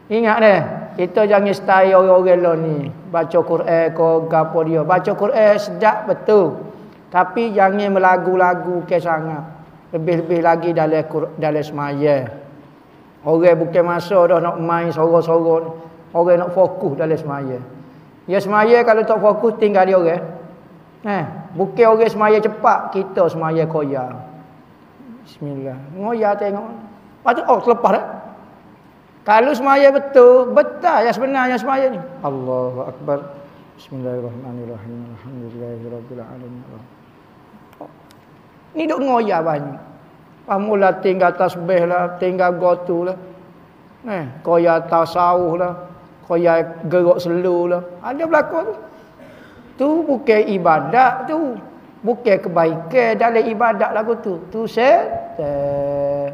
Ingat deh, kita jangan style orang-orang lo ni. Baca Quran ke gapo dia. Baca Quran sedap betul. Tapi jangan melagu-lagu ke sangat. Lebih-lebih lagi dalam semaya. Orang bukan masa dah nak main sorok-sorok. Orang nak fokus dalam semaya. Ya semaya kalau tak fokus tinggal dia orang. Bukan orang semaya cepat, kita semaya koyak. Bismillah. Ngoyak tengok. Patut terlepas dah. Kalau semaya betul yang sebenarnya semaya ni. Allahu akbar. Bismillahirrahmanirrahim. Alhamdulillahirabbil alamin. Ni duk ngoyak banyak. Pamula tinggal tasbih lah, tinggal gotu lah. Koyak tasawuf lah, koyak gerak selu lah. Ada berlaku tu. Tu bukan ibadat tu. Bukan kebaikan dalam ibadat lagu tu. Tu syaitan.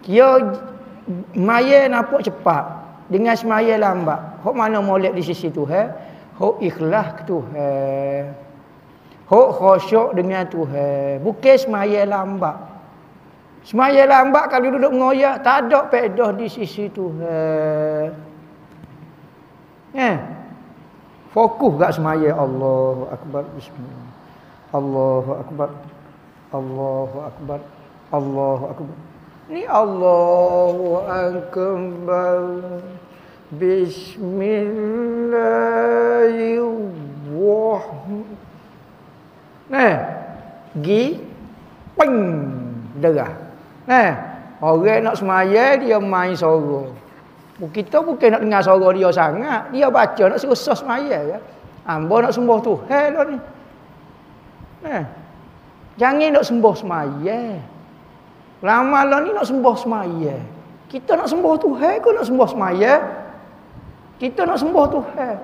Dia maya nampak cepat dengan semaya lambat. Hok mana molek di sisi Tuhan? Hok ikhlas ke Tuhan. Hok khusyuk dengan Tuhan. Bukan semaya lambat. Semaya lambat kalau duduk mengoyak tak ada faedah di sisi Tuhan. Fokus kat semaya. Allahu akbar. Bismillah. Allahu akbar. Allahu akbar. Allahu akbar. Ni Allahu akbar. Bismillahirrahmanirrahim. Gi ping derah. Orang nak semaya dia main sorok. Kita bukan nak dengar sorok dia sangat. Dia baca nak suruh semaya kan. Hamba nak sembah Tuhan lah ni. Jangan nak sembah semaya. Lama ni nak sembah semaya. Kita nak sembah Tuhan ke nak sembah semaya? Kita nak sembah Tuhan.